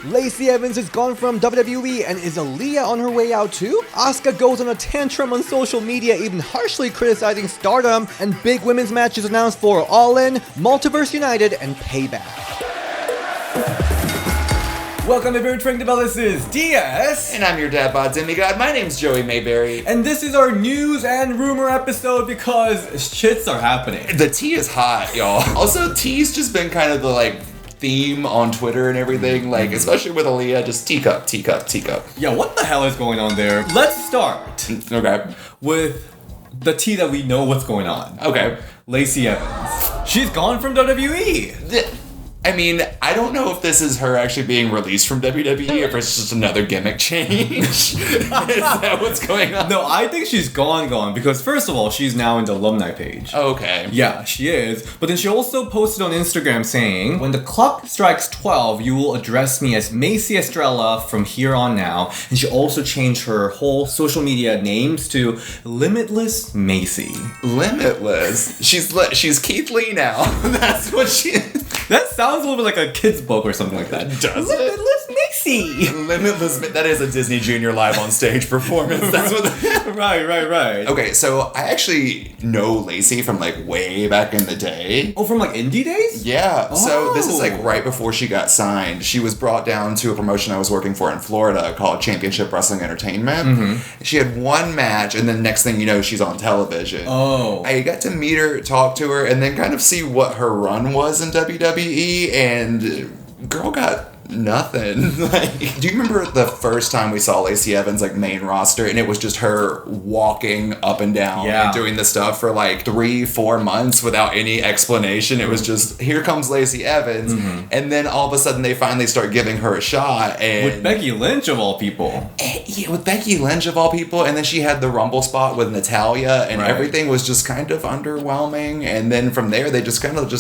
Lacey Evans is gone from WWE, and is Aliyah on her way out too? Asuka goes on a tantrum on social media, even harshly criticizing Stardom, and big women's matches announced for All In, Multiverse United, and Payback. Welcome to Ring the Bell. This is DS. And I'm your dad bod demigod. My name's Joey Mayberry. And this is our news and rumor episode because shits are happening. The tea is hot, y'all. Also, tea's just been kind of the theme on Twitter and everything, especially with Aliyah, just teacup. Yeah, what the hell is going on there? Let's start with the tea that we know what's going on. Okay. Lacey Evans. She's gone from WWE. I mean, I don't know if this is her actually being released from WWE or if it's just another gimmick change. Is that what's going on? No, I think she's gone because first of all, she's now in the alumni page. Okay. Yeah, she is. But then she also posted on Instagram saying, "When the clock strikes 12, you will address me as Macy Estrella from here on now." And she also changed her whole social media names to Limitless Macy. Limitless? She's Keith Lee now. That's what she is. That sounds a little bit like a kid's book or something like that. Does Limitless Macy. Limitless. That is a Disney Junior live on stage performance. That's what. Right. Okay, so I actually know Lacey from way back in the day. Oh, from indie days? Yeah. Oh. So this is right before she got signed. She was brought down to a promotion I was working for in Florida called Championship Wrestling Entertainment. Mm-hmm. She had one match, and then next thing you know, she's on television. Oh. I got to meet her, talk to her, and then kind of see what her run was in WWE, and girl got nothing. Do you remember the first time we saw Lacey Evans main roster, and it was just her walking up and down and doing the stuff for 3-4 months without any explanation? It was just, here comes Lacey Evans, and then all of a sudden they finally start giving her a shot, and with Becky Lynch of all people. Yeah, with Becky Lynch of all people, and then she had the Rumble spot with Natalya, and everything was just kind of underwhelming, and then from there they just kind of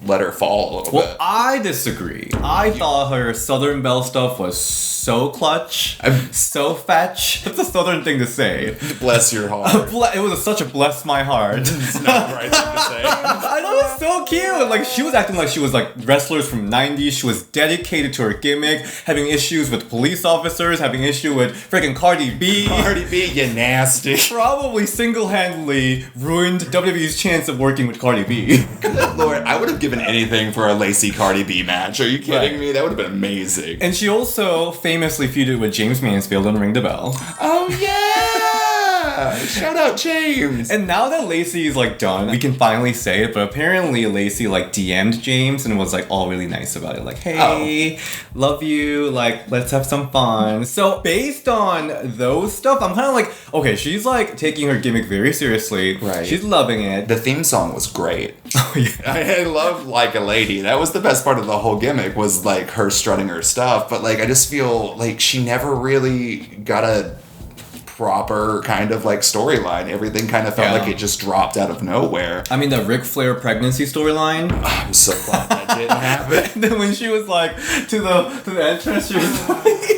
let her fall a little bit. Well, I disagree. I thought her Southern Belle stuff was so clutch, so fetch. That's a Southern thing to say. Bless your heart. It was such a bless my heart. It's not the right thing to say. I thought it was so cute. She was acting like she was wrestlers from 90s. She was dedicated to her gimmick, having issues with police officers, having issue with freaking Cardi B. Cardi B, you nasty. Probably single-handedly ruined WWE's chance of working with Cardi B. Good Lord, I would have given anything for a Lacey Cardi B match. Are you kidding me? That would have been amazing. And she also famously feuded with James Mansfield on Ring the Bell. Oh yeah! Shout out James! And now that Lacey is done, we can finally say it, but apparently Lacey DM'd James and was all really nice about it. Hey, love you, let's have some fun. So based on those stuff, I'm kind of okay, she's taking her gimmick very seriously. Right. She's loving it. The theme song was great. Oh yeah. I love Like a Lady. That was the best part of the whole gimmick, was her strutting her stuff, but I just feel she never really got a proper kind of storyline. Everything kind of felt like it just dropped out of nowhere. I mean, the Ric Flair pregnancy storyline. I'm so glad that didn't happen. Then when she was to the entrance, she was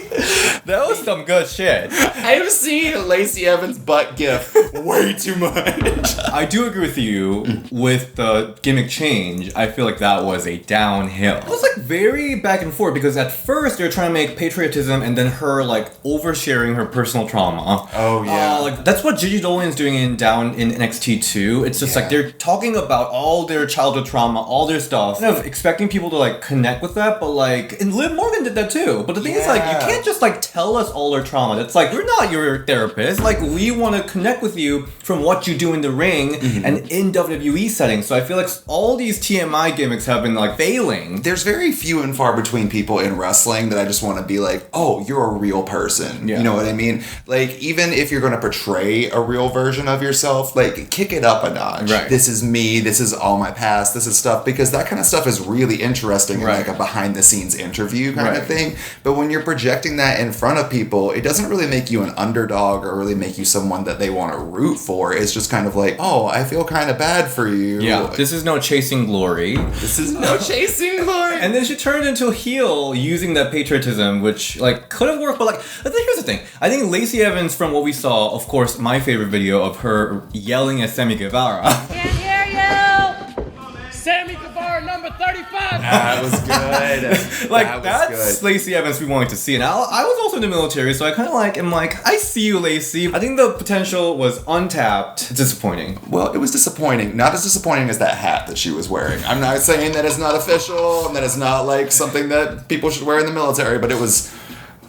that was some good shit. I've seen Lacey Evans' butt gif way too much. I do agree with you with the gimmick change. I feel that was a downhill. It was very back and forth, because at first they're trying to make patriotism and then her oversharing her personal trauma. Oh yeah. That's what Gigi Dolan's doing down in NXT too. It's just they're talking about all their childhood trauma, all their stuff, kind of expecting people to connect with that, but and Liv Morgan did that too. But the thing is you can't just tell us all our trauma. It's we're not your therapist. We want to connect with you from what you do in the ring and in WWE settings. So I feel all these TMI gimmicks have been failing. There's very few and far between people in wrestling that I just want to be oh, you're a real person. Yeah. You know what I mean? Even if you're going to portray a real version of yourself, kick it up a notch. Right. This is me. This is all my past. This is stuff, because that kind of stuff is really interesting in a behind the scenes interview kind of thing. But when you're projecting that in front of people, it doesn't really make you an underdog or really make you someone that they want to root for. It's just kind of oh, I feel kind of bad for you. Yeah, this is no chasing glory. This is no chasing glory. And then she turned into a heel using that patriotism, which could have worked, but here's the thing. I think Lacey Evans, from what we saw, of course, my favorite video of her yelling at Sammy Guevara. Can't hear you! Sammy Guevara, number 35! That was good. Like, that was that's good. Lacey Evans we wanted to see. And I was also in the military, so I kind of am like, I see you, Lacey. I think the potential was untapped. It's disappointing. Well, it was disappointing. Not as disappointing as that hat that she was wearing. I'm not saying that it's not official and that it's not like something that people should wear in the military, but it was...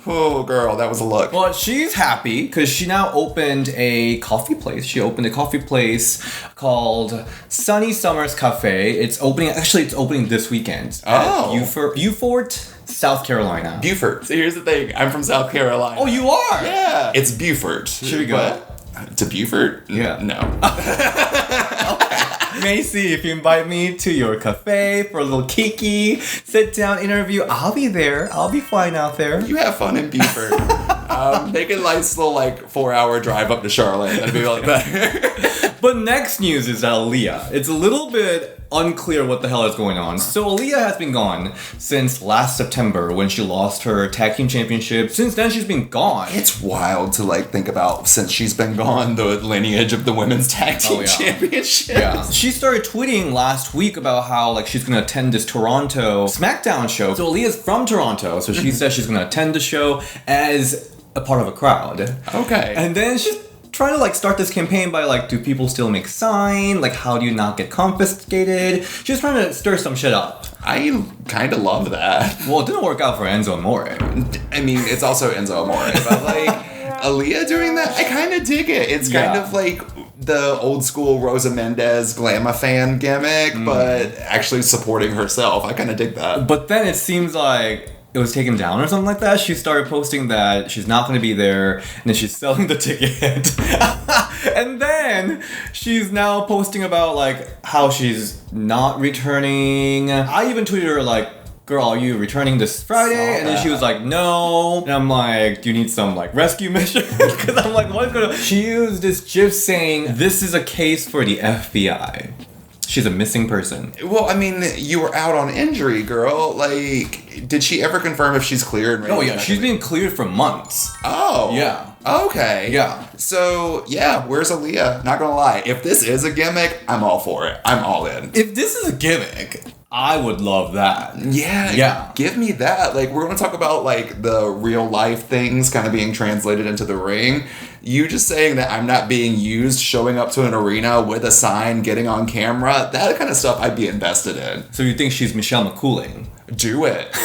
Oh, girl, that was a look. Well, she's happy because she now opened a coffee place. She opened a coffee place called Sunny Summers Cafe. It's opening this weekend. Oh. At Beaufort, South Carolina. Beaufort. So here's the thing. I'm from South Carolina. Oh, you are? Yeah. It's Beaufort. Should we go? What? To Beaufort? Yeah. No. Macy, if you invite me to your cafe for a little kiki, sit down interview, I'll be there. I'll be flying out there. You have fun in Beaufort. Make a nice little 4-hour drive up to Charlotte. That'd be really better. But next news is Aliyah. It's a little bit unclear what the hell is going on. So Aliyah has been gone since last September when she lost her tag team championship. Since then, she's been gone. It's wild to think about, since she's been gone, the lineage of the women's tag team championship. Yeah. She started tweeting last week about how she's gonna attend this Toronto SmackDown show. So Aliyah's from Toronto, so she says she's gonna attend the show as a part of a crowd. Okay. And then she's trying to start this campaign by do people still make sign? How do you not get confiscated? She's trying to stir some shit up. I kind of love that. Well, it didn't work out for Enzo Amore. I mean, it's also Enzo Amore, but Aliyah doing that, I kind of dig it. It's kind of the old school Rosa Mendez Glamour fan gimmick, but actually supporting herself. I kind of dig that. But then it seems like it was taken down or something like that. She started posting that she's not going to be there, and then she's selling the ticket. And then she's now posting about how she's not returning. I even tweeted her girl, are you returning this Friday? And then she was like, no. And I'm like, do you need some rescue mission? Because I'm like, what is going on? She used this gif saying, this is a case for the FBI. She's a missing person. Well, I mean, you were out on injury, girl. Did she ever confirm if she's cleared? Oh, yeah. She's been cleared for months. Oh. Yeah. Okay. Yeah. So, yeah, where's Aliyah? Not gonna lie. If this is a gimmick, I'm all for it. I'm all in. If this is a gimmick, I would love that. Yeah. Give me that. We're gonna talk about, the real life things kind of being translated into the ring. You just saying that I'm not being used, showing up to an arena with a sign, getting on camera, that kind of stuff I'd be invested in. So you think she's Michelle McCooling? Do it.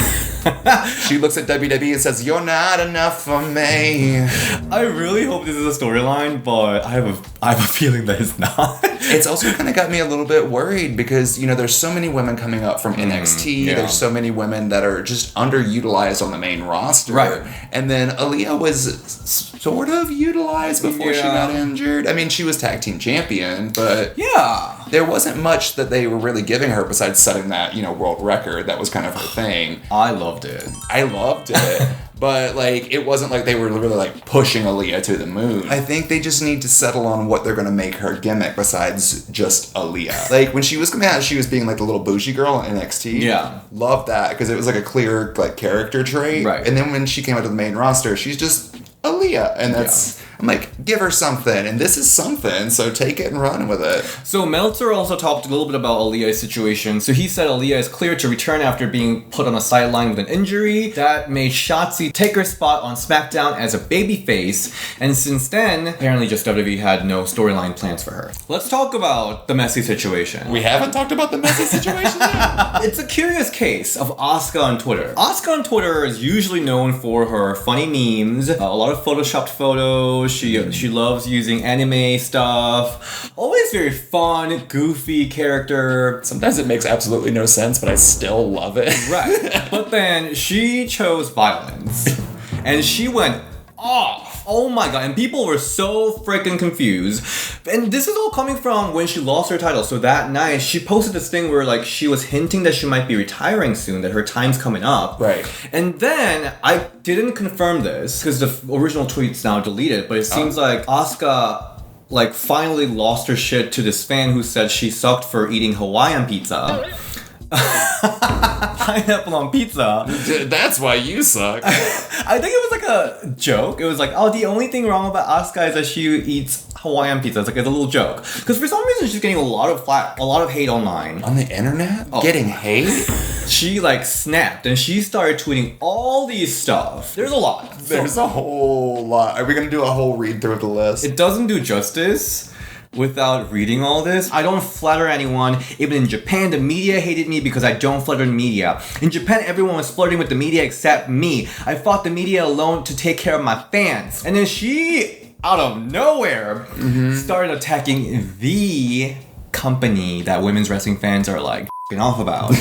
She looks at WWE and says, "You're not enough for me." I really hope this is a storyline, but I have a feeling that it's not. It's also kind of got me a little bit worried because, there's so many women coming up from NXT. Yeah. There's so many women that are just underutilized on the main roster. Right. And then Aliyah was sort of utilized before she got injured. I mean, she was tag team champion, but yeah, there wasn't much that they were really giving her besides setting that, world record. That was kind of her thing. I loved it. I loved it. But, it wasn't like they were really, pushing Aliyah to the moon. I think they just need to settle on what they're going to make her gimmick besides just Aliyah. When she was coming out, she was being, the little bougie girl in NXT. Yeah. Loved that, because it was, a clear, character trait. Right. And then when she came out to the main roster, she's just Aliyah. And that's... Yeah. I'm like, give her something, and this is something, so take it and run with it. So Meltzer also talked a little bit about Aliyah's situation. So he said Aliyah is clear to return after being put on a sideline with an injury. That made Shotzi take her spot on SmackDown as a babyface, and since then, apparently just WWE had no storyline plans for her. Let's talk about the messy situation. We haven't talked about the messy situation yet? It's a curious case of Asuka on Twitter. Asuka on Twitter is usually known for her funny memes, a lot of photoshopped photos. She loves using anime stuff. Always very fun, goofy character. Sometimes it makes absolutely no sense, but I still love it. Right. But then she chose violence. And she went off. Oh my god. And people were so freaking confused. And this is all coming from when she lost her title. So that night, she posted this thing where she was hinting that she might be retiring soon, that her time's coming up. Right. And then I didn't confirm this because the original tweet's now deleted, but it seems like Asuka finally lost her shit to this fan who said she sucked for eating Hawaiian pizza. Pineapple on pizza. That's why you suck. I think it was like a joke. It was like, oh, the only thing wrong about Asuka is that she eats Hawaiian pizza. It's like, it's a little joke. Because for some reason, she's getting a lot of flack, a lot of hate online. On the internet? Oh. Getting hate? She like snapped and she started tweeting all these stuff. There's a lot. There's a whole lot. Are we going to do a whole read through of the list? It doesn't do justice without reading all this. I don't flatter anyone. Even in Japan, the media hated me because I don't flatter the media. In Japan, everyone was flirting with the media except me. I fought the media alone to take care of my fans. And then she, out of nowhere, started attacking the company that women's wrestling fans are like off about.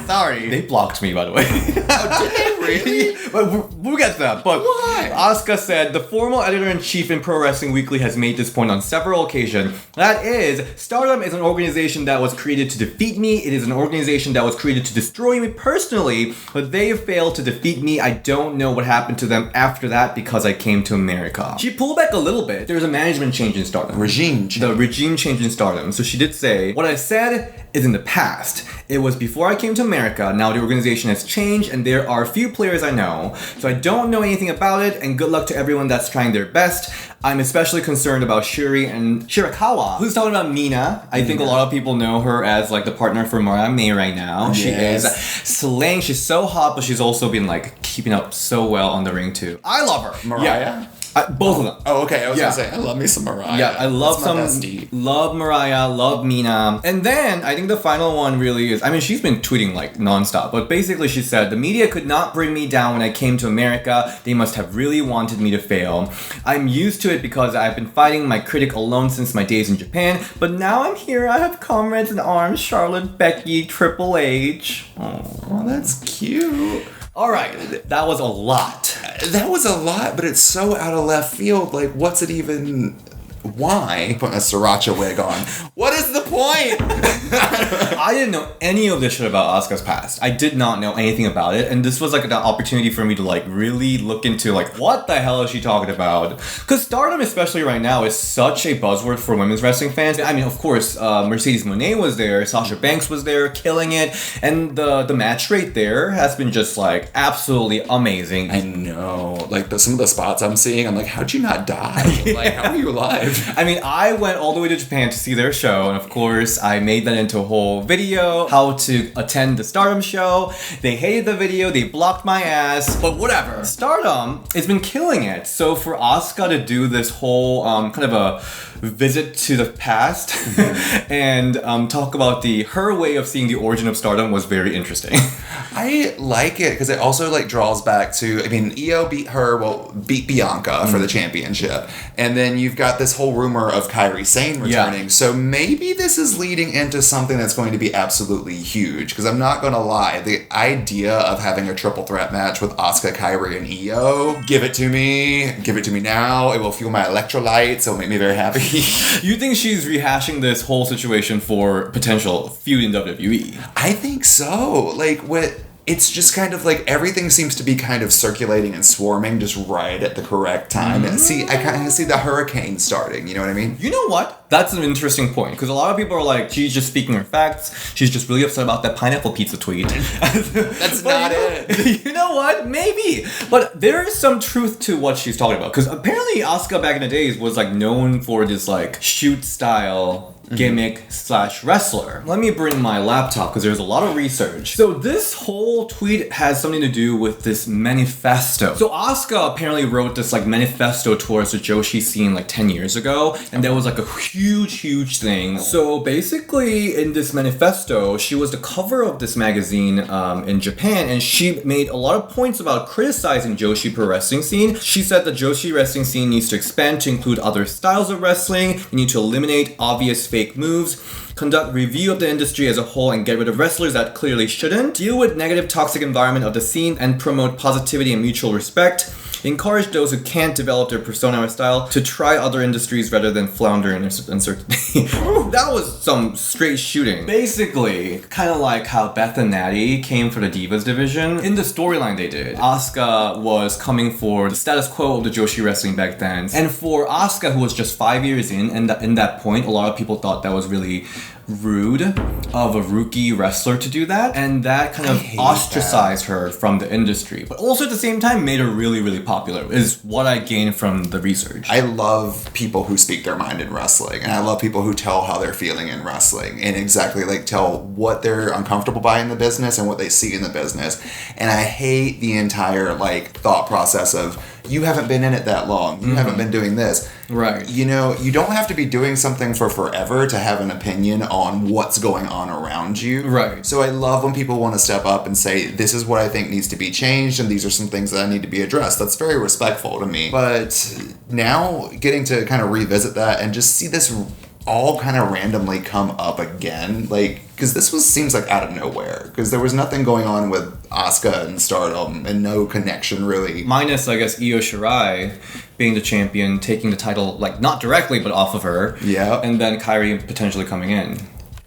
Sorry. They blocked me, by the way. Oh, did they really? But we'll get to that. But why? Asuka said, the former editor-in-chief in Pro Wrestling Weekly has made this point on several occasions. That is, Stardom is an organization that was created to defeat me. It is an organization that was created to destroy me personally, but they have failed to defeat me. I don't know what happened to them after that because I came to America. She pulled back a little bit. There's a management change in Stardom. Regime change. The regime change in Stardom. So she did say, what I said is in the past. It was before I came to America. Now the organization has changed and there are a few players I know. So I don't know anything about it, and good luck to everyone that's trying their best. I'm especially concerned about Shuri and Shirakawa, who's talking about Mina. I think a lot of people know her as like the partner for Mariah May right now. Yes. She is slaying. She's so hot, but she's also been like keeping up so well on the ring too. I love her. Mariah? Yeah. Both of them. Oh, okay. I was gonna say, I love me some Mariah. Yeah, I love love Mariah, love Mina. And then, I think the final one really is, I mean, she's been tweeting like nonstop, but basically she said, the media could not bring me down when I came to America. They must have really wanted me to fail. I'm used to it because I've been fighting my critic alone since my days in Japan, but now I'm here, I have comrades in arms, Charlotte, Becky, Triple H. Oh, that's cute. Alright, that was a lot. That was a lot, but it's so out of left field. Like, what's it even... Why? Putting a sriracha wig on. What is the point? I didn't know any of this shit about Asuka's past. I did not know anything about it, and this was like an opportunity for me to like really look into like what the hell is she talking about? Because Stardom, especially right now, is such a buzzword for women's wrestling fans. I mean, of course, Mercedes Moné was there, Sasha Banks was there, killing it, and the match rate there has been just like absolutely amazing. I know, like some of the spots I'm seeing, I'm like, how'd you not die? Like, how are you alive? I mean, I went all the way to Japan to see their show, and of course, I made that into a whole video, how to attend the Stardom show. They hated the video, they blocked my ass, but whatever. Stardom has been killing it, so for Asuka to do this whole kind of a visit to the past and talk about her way of seeing the origin of Stardom was very interesting. I like it because it also like draws back to, I mean, Io beat Bianca for the championship, and then you've got this whole rumor of Kairi Sane returning. So maybe this is leading into something that's going to be absolutely huge. Because I'm not going to lie, the idea of having a triple threat match with Asuka, Kairi, and Io, give it to me now. It will fuel my electrolytes. It'll make me very happy. You think she's rehashing this whole situation for potential feud in WWE? I think so. Like, it's just kind of like everything seems to be kind of circulating and swarming just right at the correct time. And I kind of see the hurricane starting, you know what I mean? You know what? That's an interesting point, because a lot of people are like, she's just speaking her facts. She's just really upset about that pineapple pizza tweet. That's not it. You know what? Maybe. But there is some truth to what she's talking about, because apparently Asuka back in the days was like known for this like shoot style gimmick / wrestler. Let me bring my laptop because there's a lot of research. So this whole tweet has something to do with this manifesto. So Asuka apparently wrote this like manifesto towards the Joshi scene like 10 years ago, and that was like a huge thing. So basically in this manifesto, she was the cover of this magazine in Japan, and she made a lot of points about criticizing Joshi pro wrestling scene. She said the Joshi wrestling scene needs to expand to include other styles of wrestling. You need to eliminate obvious fake moves, conduct review of the industry as a whole and get rid of wrestlers that clearly shouldn't, deal with negative toxic environment of the scene and promote positivity and mutual respect, encourage those who can't develop their persona or style to try other industries rather than flounder in uncertainty. That was some straight shooting. Basically, kind of like how Beth and Natty came for the Divas division. In the storyline they did, Asuka was coming for the status quo of the Joshi wrestling back then. And for Asuka, who was just 5 years in that point, a lot of people thought that was really rude of a rookie wrestler to do that, and that kind of ostracized her from the industry. But also at the same time made her really, really popular, is what I gained from the research. I love people who speak their mind in wrestling, and I love people who tell how they're feeling in wrestling, and exactly like tell what they're uncomfortable by in the business and what they see in the business. And I hate the entire like thought process of, you haven't been in it that long, you haven't been doing this. Right. You know, you don't have to be doing something for forever to have an opinion on what's going on around you. Right. So I love when people want to step up and say, this is what I think needs to be changed, and these are some things that I need to be addressed. That's very respectful to me. But now getting to kind of revisit that and just see this all kind of randomly come up again, like, because this seems like out of nowhere, because there was nothing going on with Asuka and Stardom and no connection really. Minus, I guess, Io Shirai being the champion, taking the title, like, not directly, but off of her. Yeah. And then Kyrie potentially coming in.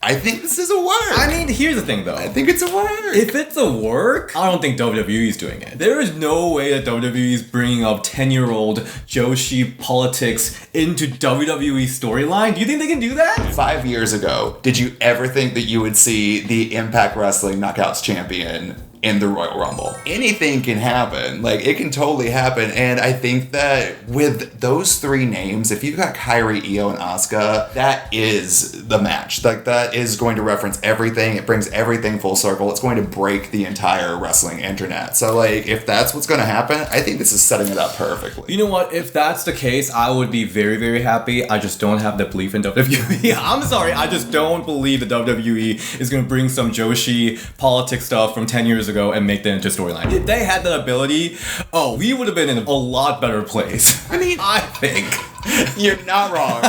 I think this is a work. I mean, here's the thing, though. I think it's a work. If it's a work, I don't think WWE is doing it. There is no way that WWE is bringing up 10-year-old Joshi politics into WWE storyline. Do you think they can do that? 5 years ago, did you ever think that you would see the Impact Wrestling Knockouts champion in the Royal Rumble? Anything can happen. Like, it can totally happen. And I think that with those three names, if you've got Kyrie, Io, and Asuka, that is the match. Like, that is going to reference everything. It brings everything full circle. It's going to break the entire wrestling internet. So, like, if that's what's going to happen, I think this is setting it up perfectly. You know what? If that's the case, I would be very, very happy. I just don't have the belief in WWE. I'm sorry. I just don't believe that WWE is going to bring some Joshi politics stuff from 10 years ago and make that into storyline. If they had that ability, we would have been in a lot better place. I mean, I think. You're not wrong.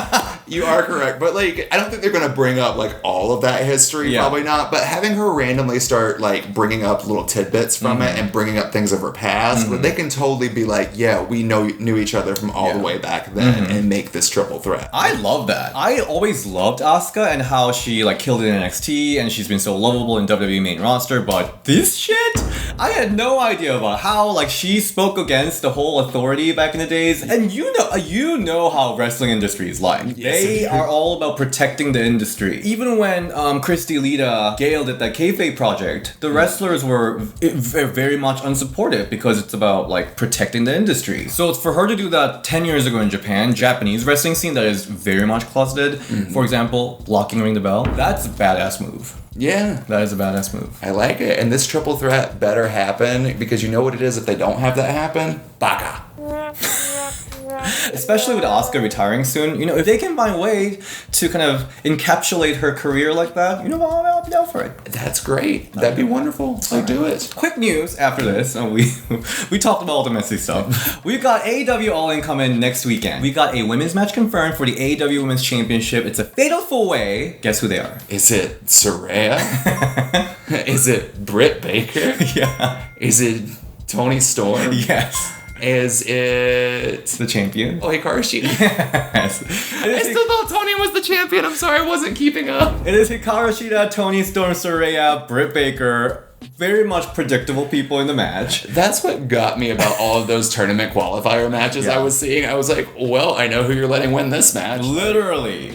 You are correct. But, like, I don't think they're going to bring up, like, all of that history. Yeah. Probably not. But having her randomly start, like, bringing up little tidbits from it and bringing up things of her past, but they can totally be like, yeah, we knew each other from all the way back then and make this triple threat. I love that. I always loved Asuka and how she, like, killed it in NXT and she's been so lovable in WWE main roster. But this shit, I had no idea about how, like, she spoke against the whole authority back in the days. And you know how wrestling industry is like. Yes, they are all about protecting the industry. Even when Christy Lita, Gail did that kayfabe project, the wrestlers were very much unsupportive because it's about, like, protecting the industry. So it's for her to do that 10 years ago in Japan, Japanese wrestling scene that is very much closeted. For example, locking Ring the Bell. That's a badass move. Yeah. That is a badass move. I like it. And this triple threat better happen, because you know what it is if they don't have that happen? Baka. Especially with Asuka retiring soon, you know, if they can find a way to kind of encapsulate her career like that, you know, I'll be down for it. That's great. That'd be wonderful. Like, do it. Quick news after this, we talked about all the messy stuff. We've got AEW All In coming next weekend. We got a women's match confirmed for the AEW Women's Championship. It's a fatal 4-way. Guess who they are? Is it Saraya? Is it Britt Baker? Yeah. Is it Toni Storm? Yes. Is it the champion? Oh, Hikaru Shida. Yes. I still thought Toni was the champion. I'm sorry, I wasn't keeping up. It is Hikaru Shida, Toni Storm, Saraya, Britt Baker. Very much predictable people in the match. That's what got me about all of those tournament qualifier matches I was seeing. I was like, well, I know who you're letting win this match. Literally.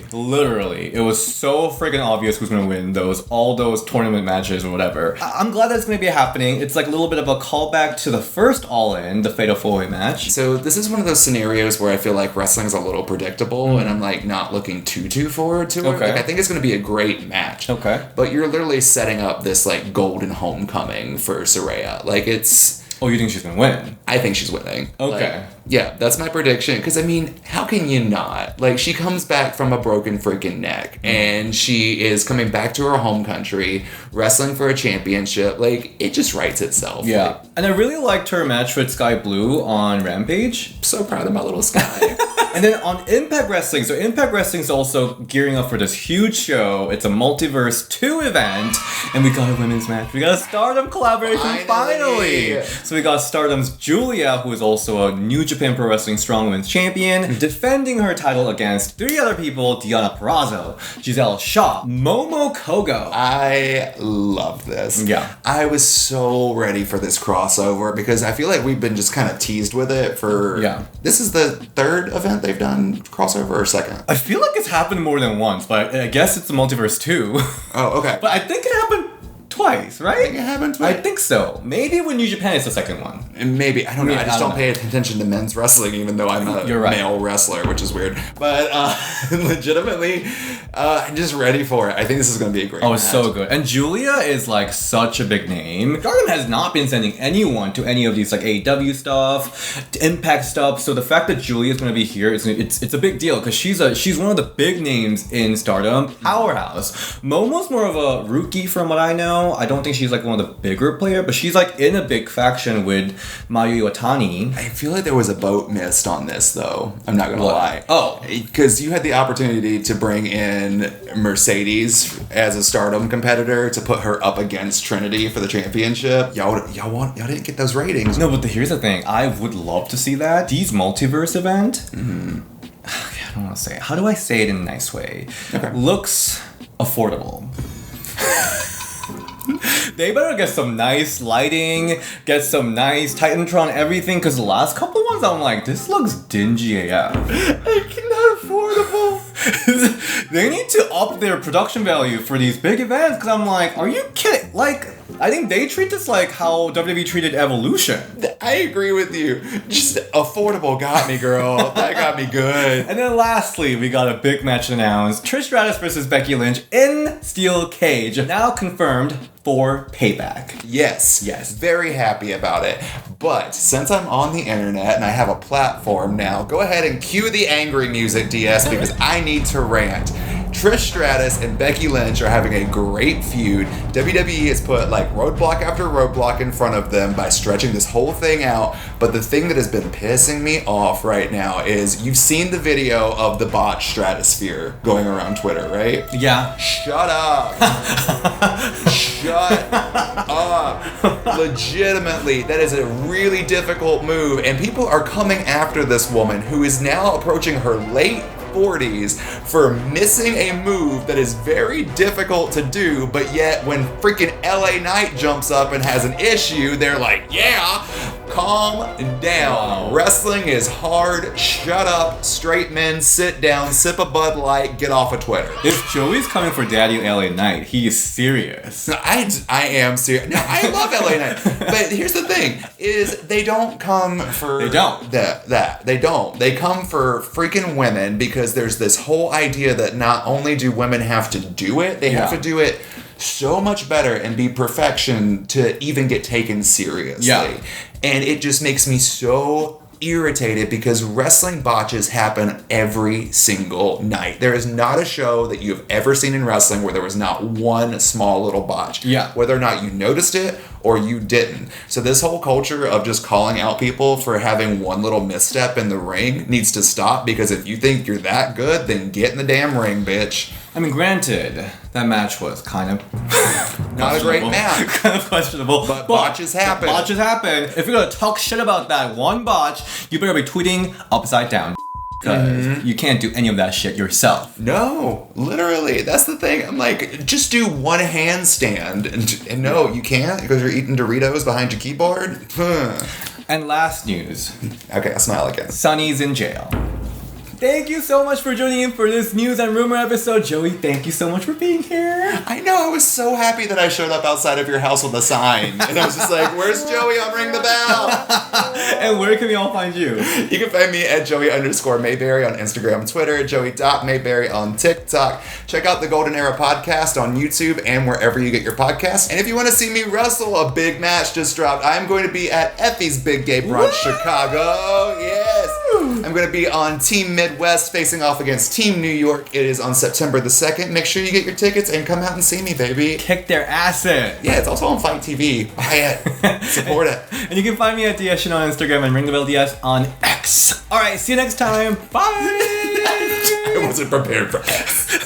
It was so freaking obvious who's going to win all those tournament matches or whatever. I'm glad that's going to be happening. It's like a little bit of a callback to the first All In, the Fatal 4-Way match. So this is one of those scenarios where I feel like wrestling is a little predictable and I'm like not looking too forward to it. Okay. Like, I think it's going to be a great match. Okay. But you're literally setting up this like golden homecoming for Saraya. Like, it's... Oh, you think she's gonna win? I think she's winning. Okay. Like, yeah, that's my prediction. Because, I mean, how can you not? Like, she comes back from a broken freaking neck. And she is coming back to her home country, wrestling for a championship. Like, it just writes itself. Yeah. Like, and I really liked her match with Sky Blue on Rampage. So proud of my little Sky. And then on Impact Wrestling, so Impact Wrestling is also gearing up for this huge show. It's a Multiverse 2 event. And we got a women's match. We got a Stardom collaboration finally. So we got Stardom's Julia, who is also a New Japan Pro Wrestling Strong Women's Champion, defending her title against 3 other people: Deonna Purrazzo, Giselle Shaw, Momo Kogo. I love this. Yeah. I was so ready for this crossover because I feel like we've been just kind of teased with it for... Yeah. This is the 3rd event they've done crossover, or 2nd? I feel like it's happened more than once, but I guess it's the Multiverse too. Oh, okay. But I think it happened twice, right? I think it happened twice. I think so. Maybe when New Japan is the 2nd one. Maybe. I don't know. I just don't pay attention to men's wrestling, even though I'm a male wrestler, which is weird. But legitimately, I'm just ready for it. I think this is going to be a great match. It's so good. And Julia is like such a big name. Stardom has not been sending anyone to any of these like AEW stuff, Impact stuff. So the fact that Julia is going to be here, it's a big deal because she's one of the big names in Stardom. Powerhouse. Momo's more of a rookie from what I know. I don't think she's like one of the bigger players, but she's like in a big faction with Mayu Iwatani. I feel like there was a boat missed on this, though. I'm not gonna lie. Oh, because you had the opportunity to bring in Mercedes as a Stardom competitor to put her up against Trinity for the championship. Y'all didn't get those ratings. No, but here's the thing. I would love to see that. These multiverse event. I don't want to say it. How do I say it in a nice way? Okay. Looks affordable. They better get some nice lighting, get some nice Titantron everything, because the last couple ones I'm like, this looks dingy AF. I cannot affordable. They need to up their production value for these big events, because I'm like, are you kidding? Like, I think they treat this like how WWE treated Evolution. I agree with you. Just affordable got me, girl. That got me good. And then lastly, we got a big match announced. Trish Stratus versus Becky Lynch in Steel Cage. Now confirmed for Payback. Yes. Very happy about it. But since I'm on the internet and I have a platform now, go ahead and cue the angry music, DS, because I need to rant. Trish Stratus and Becky Lynch are having a great feud. WWE has put like roadblock after roadblock in front of them by stretching this whole thing out. But the thing that has been pissing me off right now is you've seen the video of the botched stratosphere going around Twitter, right? Yeah. Shut up. Shut up. Legitimately, that is a really difficult move. And people are coming after this woman who is now approaching her late 40s for missing a move that is very difficult to do, but yet when freaking LA Knight jumps up and has an issue, they're like, yeah, calm down. Wow. Wrestling is hard. Shut up. Straight men, sit down, sip a Bud Light, get off of Twitter. If Joey's coming for Daddy LA Knight, he is serious. I am serious. No, I love LA Knight. But here's the thing, is they don't come for... They don't. That. They don't. They come for freaking women because there's this whole idea that not only do women have to do it, they have to do it so much better and be perfection to even get taken seriously. Yeah. And it just makes me so irritated because wrestling botches happen every single night. There is not a show that you've ever seen in wrestling where there was not one small little botch. Yeah. Whether or not you noticed it or you didn't. So this whole culture of just calling out people for having one little misstep in the ring needs to stop, because if you think you're that good, then get in the damn ring, bitch. I mean, granted, that match was kind of not a great match. Kind of questionable. But botches happen. Botches happen. If you're going to talk shit about that one botch, you better be tweeting upside down. Because you can't do any of that shit yourself. No, literally. That's the thing. I'm like, just do one handstand. And no, you can't because you're eating Doritos behind your keyboard. And last news. Okay, I'll smile again. Sonny's in jail. Thank you so much for joining in for this news and rumor episode. Joey, thank you so much for being here. I know, I was so happy that I showed up outside of your house with a sign. And I was just like, where's Joey on Ring the Bell? And where can we all find you? You can find me at Joey_Mayberry on Instagram and Twitter, Joey.Mayberry on TikTok. Check out the Golden Era podcast on YouTube and wherever you get your podcasts. And if you want to see me wrestle, a big match just dropped. I'm going to be at Effie's Big Gay Brunch, Chicago. Yes. I'm going to be on Team Midwest facing off against Team New York. It is on September the 2nd. Make sure you get your tickets and come out and see me, baby. Kick their ass in. Yeah, it's also on Fight TV. Buy it. Support it. And you can find me at DS on Instagram and Ring the Bell DS on X. Alright, see you next time. Bye. I wasn't prepared for X.